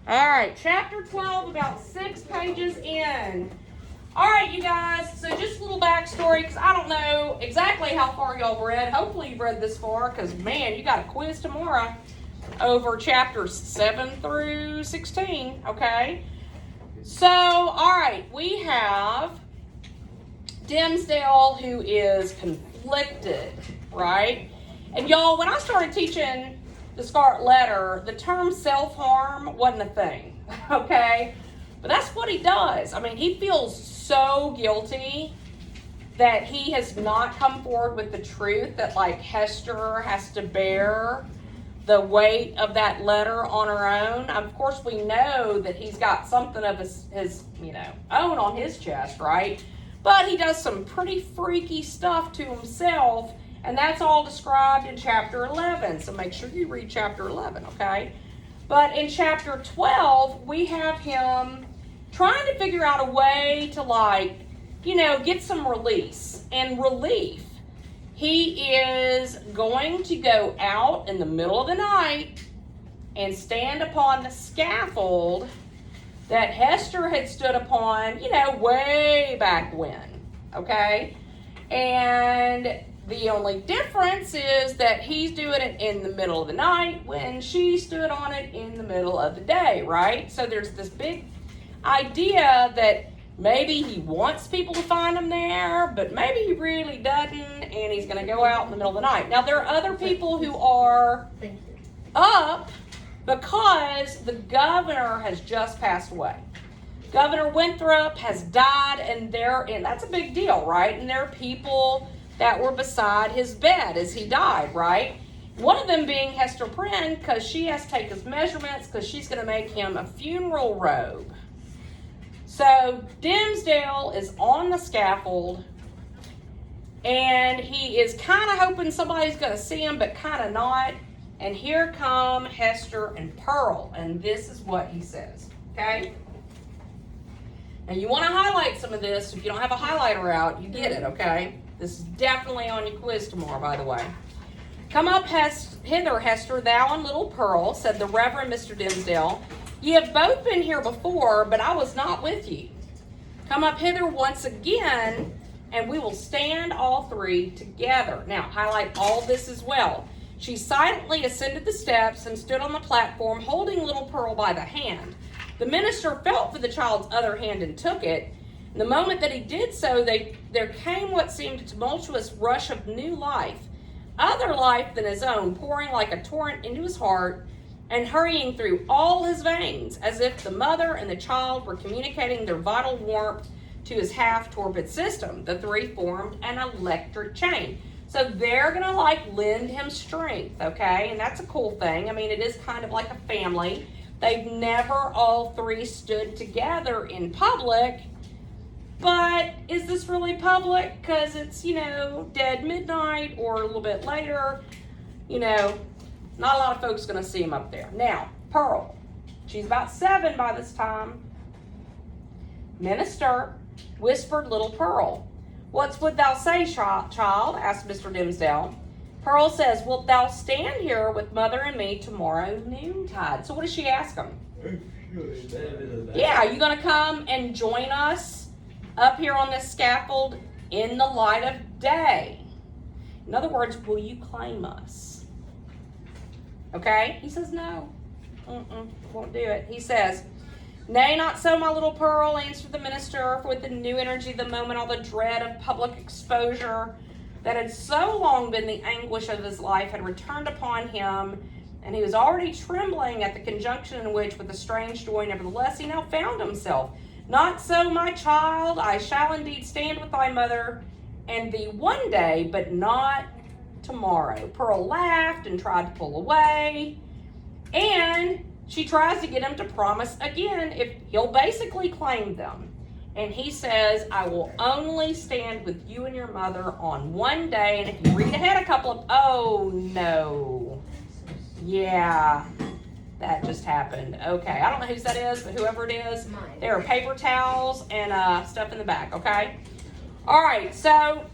All right, chapter 12, about 6 pages in. All right, you guys, so just a little backstory, because I don't know exactly how far y'all read. Hopefully you've read this far, because, man, you got a quiz tomorrow over chapters 7 through 16, okay? So, all right, we have Dimsdale, who is conflicted, right? And y'all, when I started teaching the Scarlet Letter, the term self-harm wasn't a thing, okay? But that's what he does. I mean, he feels so guilty that he has not come forward with the truth that, like, Hester has to bear the weight of that letter on her own. Of course, we know that he's got something of his own on his chest, right? But he does some pretty freaky stuff to himself, and that's all described in chapter 11. So make sure you read chapter 11, okay? But in chapter 12, we have him trying to figure out a way to, get some release and relief. He is going to go out in the middle of the night and stand upon the scaffold that Hester had stood upon, way back when, okay? And the only difference is that he's doing it in the middle of the night when she stood on it in the middle of the day, right? So there's this big idea that maybe he wants people to find him there, but maybe he really doesn't, and he's going to go out in the middle of the night. Now, there are other people who are up because the governor has just passed away. Governor Winthrop has died, and that's a big deal, right? And there are people that were beside his bed as he died, right? One of them being Hester Prynne, because she has to take his measurements because she's going to make him a funeral robe. So Dimsdale is on the scaffold, and he is kind of hoping somebody's going to see him, but kind of not. And here come Hester and Pearl, and this is what he says, okay? Now you want to highlight some of this. If you don't have a highlighter out, you get it, okay? This is definitely on your quiz tomorrow, by the way. Come up hither, Hester, thou and little Pearl, said the Reverend Mr. Dimsdale. Ye have both been here before, but I was not with ye. Come up hither once again, and we will stand all three together. Now, highlight all this as well. She silently ascended the steps and stood on the platform, holding little Pearl by the hand. The minister felt for the child's other hand and took it. And the moment that he did so, there came what seemed a tumultuous rush of new life, other life than his own, pouring like a torrent into his heart and hurrying through all his veins, as if the mother and the child were communicating their vital warmth to his half-torpid system. The three formed an electric chain. So they're going to, lend him strength, okay? And that's a cool thing. I mean, it is kind of like a family. They've never all three stood together in public. But is this really public? Because it's, dead midnight or a little bit later, not a lot of folks going to see him up there. Now, Pearl, she's about 7 by this time. Minister, whispered little Pearl. What would thou say, child? Asked Mr. Dimsdale. Pearl says, wilt thou stand here with mother and me tomorrow noontide? So what does she ask him? Yeah, are you going to come and join us up here on this scaffold in the light of day? In other words, will you claim us? Okay? He says, no. Won't do it. He says, nay, not so, my little Pearl, answered the minister, for with the new energy of the moment, all the dread of public exposure that had so long been the anguish of his life had returned upon him, and he was already trembling at the conjunction in which, with a strange joy, nevertheless, he now found himself. Not so, my child, I shall indeed stand with thy mother and thee one day, but not tomorrow. Pearl laughed and tried to pull away, and she tries to get him to promise again if he'll basically claim them. And he says, I will only stand with you and your mother on one day. And if you read ahead a couple of, oh no. Yeah, that just happened. Okay, I don't know whose that is, but whoever it is, there are paper towels and stuff in the back, okay? All right, so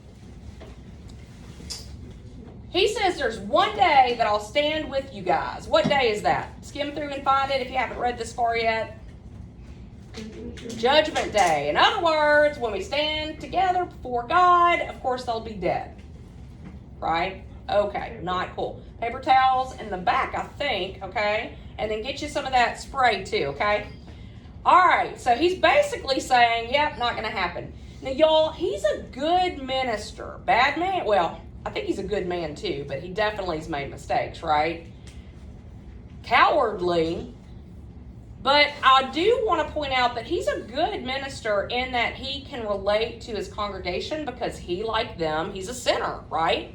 He says there's one day that I'll stand with you guys. What day is that? Skim through and find it if you haven't read this far yet. Judgment Day. In other words, when we stand together before God, of course they'll be dead. Right? Okay, not cool. Paper towels in the back, I think, okay? And then get you some of that spray too, okay? All right, so he's basically saying, yep, not going to happen. Now, y'all, he's a good minister. Bad man? Well, I think he's a good man too, but he definitely has made mistakes, right? Cowardly. But I do want to point out that he's a good minister in that he can relate to his congregation because he, like them, he's a sinner, right?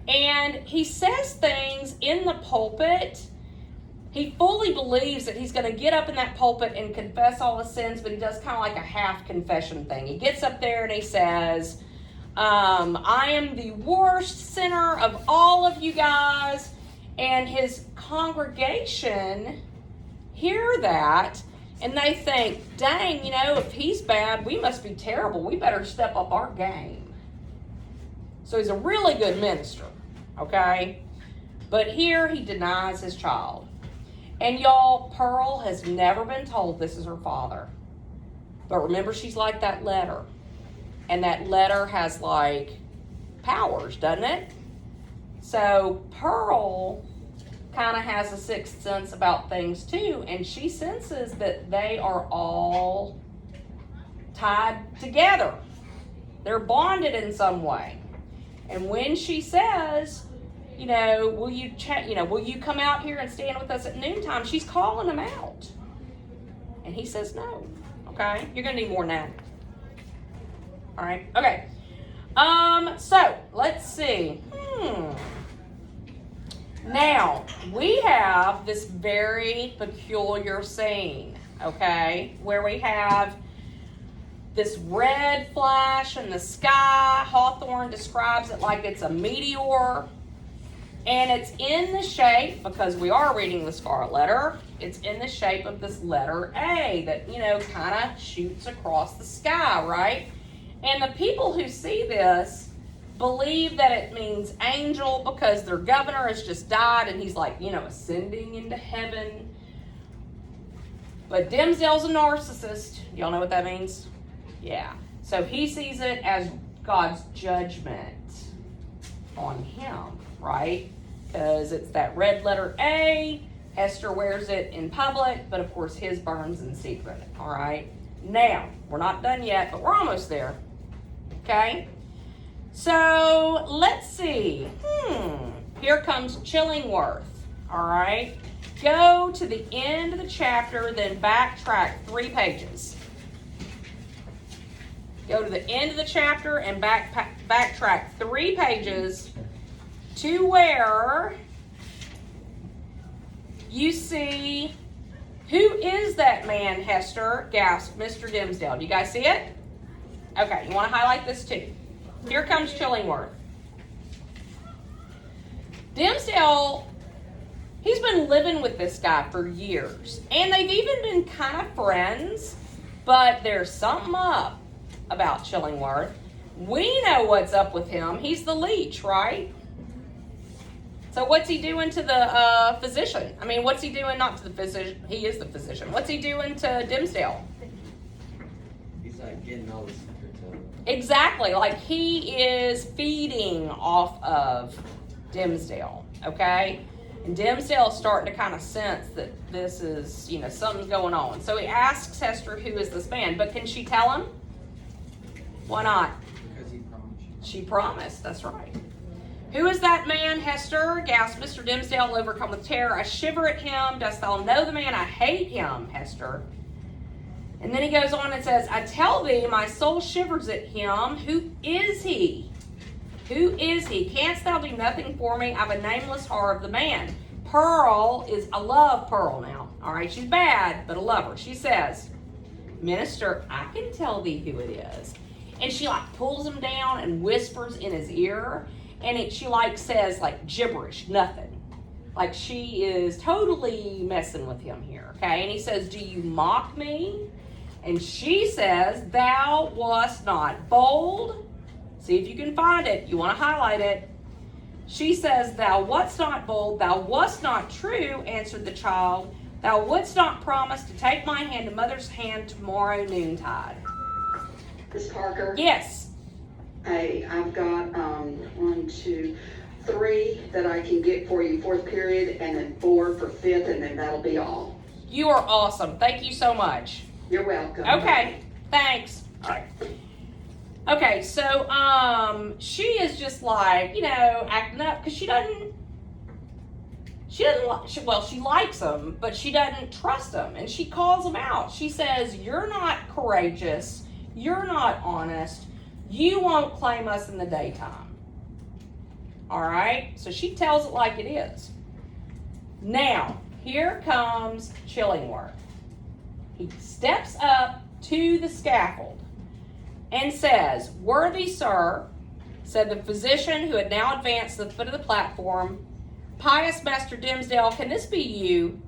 And he says things in the pulpit. He fully believes that he's going to get up in that pulpit and confess all his sins, but he does kind of like a half confession thing. He gets up there and he says, I am the worst sinner of all of you guys. And his congregation hear that and they think, dang, if he's bad, we must be terrible. We better step up our game. So he's a really good minister, okay? But here he denies his child. And y'all, Pearl has never been told this is her father. But remember, she's like that letter. And that letter has like powers, doesn't it? So Pearl kind of has a sixth sense about things too. And she senses that they are all tied together. They're bonded in some way. And when she says, will you come out here and stand with us at noontime? She's calling him out. And he says no. Okay? You're going to need more than that. All right? Okay. So, let's see. Now, we have this very peculiar scene, okay, where we have this red flash in the sky. Hawthorne describes it like it's a meteor. And it's in the shape, because we are reading the Scarlet Letter, it's in the shape of this letter A that, kind of shoots across the sky, right? And the people who see this believe that it means angel because their governor has just died and he's like, ascending into heaven. But Dimsdale's a narcissist. Y'all know what that means? Yeah. So he sees it as God's judgment on him, right? Because it's that red letter A. Hester wears it in public, but of course his burns in secret, all right? Now, we're not done yet, but we're almost there, okay? So, let's see. Here comes Chillingworth, all right? Go to the end of the chapter, then backtrack 3 pages. Go to the end of the chapter and backtrack 3 pages to where you see, who is that man, Hester? Gasped Mr. Dimsdale. Do you guys see it? Okay, you want to highlight this too. Here comes Chillingworth. Dimsdale, he's been living with this guy for years. And they've even been kind of friends. But there's something up about Chillingworth. We know what's up with him. He's the leech, right? So what's he doing to the physician? I mean, what's he doing not to the physician? He is the physician. What's he doing to Dimsdale? He's like getting all the secrets out. Exactly. Like he is feeding off of Dimsdale. Okay? And Dimsdale's starting to kind of sense that this is, something's going on. So he asks Hester, who is this man? But can she tell him? Why not? Because he promised. She promised. That's right. Who is that man, Hester? Gasped Mr. Dimsdale, overcome with terror. I shiver at him. Dost thou know the man? I hate him, Hester. And then he goes on and says, I tell thee, my soul shivers at him. Who is he? Who is he? Canst thou do nothing for me? I've a nameless horror of the man. Pearl is, I love Pearl now. All right, she's bad, but I love her. She says, Minister, I can tell thee who it is. And she pulls him down and whispers in his ear. And she says gibberish, nothing. She is totally messing with him here, okay? And he says, do you mock me? And she says, thou wast not bold. See if you can find it. You want to highlight it. She says, thou wast not bold, thou wast not true, answered the child. Thou wouldst not promise to take my hand to mother's hand tomorrow noontide. Miss Parker? Yes. Hey, I've got 1, 2, 3 that I can get for you, 4th period, and then 4 for 5th, and then that'll be all. You are awesome. Thank you so much. You're welcome. Okay, thanks. All right. Okay, so she is just like, acting up because she likes him, but she doesn't trust him, and she calls him out. She says, you're not courageous, you're not honest, you won't claim us in the daytime. All right, so she tells it like it is. Now, here comes Chillingworth. He steps up to the scaffold and says, worthy sir, said the physician who had now advanced to the foot of the platform, pious Master Dimsdale, can this be you?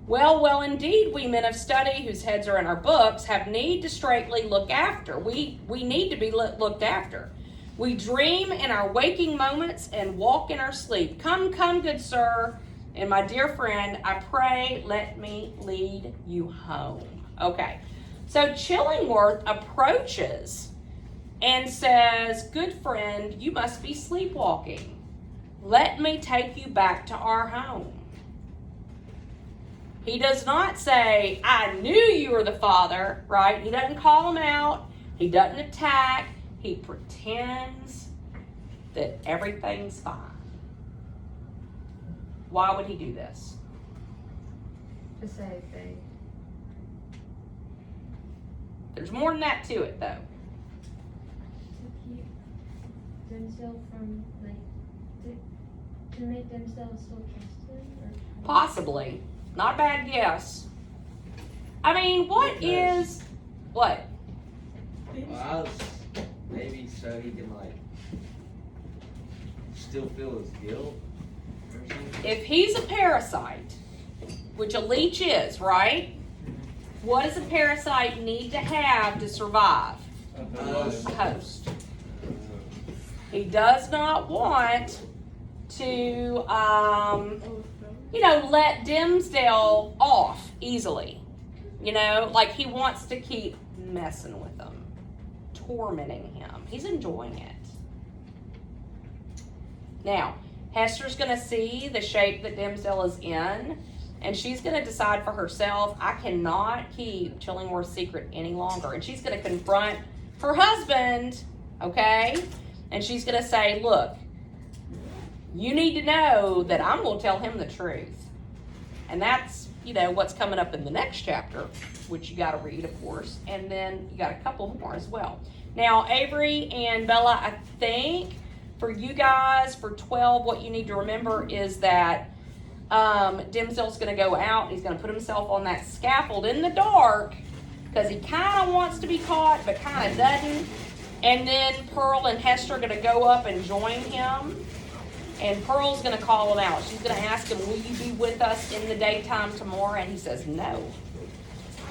Well, well, indeed, we men of study, whose heads are in our books, have need to straightly look after. We need to be looked after. We dream in our waking moments and walk in our sleep. Come, good sir, and my dear friend, I pray, let me lead you home. Okay, so Chillingworth approaches and says, good friend, you must be sleepwalking. Let me take you back to our home. He does not say, I knew you were the father, right? He doesn't call him out. He doesn't attack. He pretends that everything's fine. Why would he do this? To save faith. There's more than that to it, though. To keep themselves from, to make themselves still trust him? Or? Possibly. Not a bad guess. I mean, what? Well, I was maybe so he can still feel his guilt or something. If he's a parasite, which a leech is, right? What does a parasite need to have to survive? A host. He does not want to, let Dimsdale off easily. He wants to keep messing with him, tormenting him. He's enjoying it. Now, Hester's going to see the shape that Dimsdale is in, and she's going to decide for herself, I cannot keep Chillingworth's secret any longer. And she's going to confront her husband, okay? And she's going to say, look, you need to know that I'm going to tell him the truth. And that's, what's coming up in the next chapter, which you got to read, of course. And then you got a couple more as well. Now, Avery and Bella, I think for you guys, for 12, what you need to remember is that Dimsdale's going to go out and he's going to put himself on that scaffold in the dark because he kind of wants to be caught but kind of doesn't. And then Pearl and Hester are going to go up and join him. And Pearl's going to call him out. She's going to ask him, will you be with us in the daytime tomorrow? And he says, no.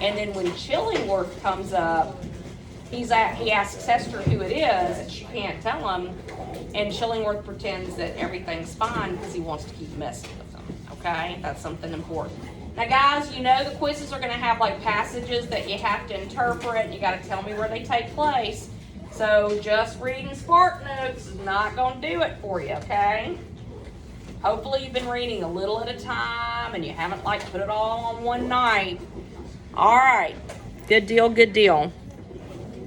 And then when Chillingworth comes up, he asks Hester who it is, and she can't tell him. And Chillingworth pretends that everything's fine because he wants to keep messing with them. Okay? That's something important. Now, guys, the quizzes are going to have passages that you have to interpret. You got to tell me where they take place. So just reading Spark Notes is not going to do it for you, okay? Hopefully you've been reading a little at a time and you haven't put it all on one night. All right. Good deal, good deal.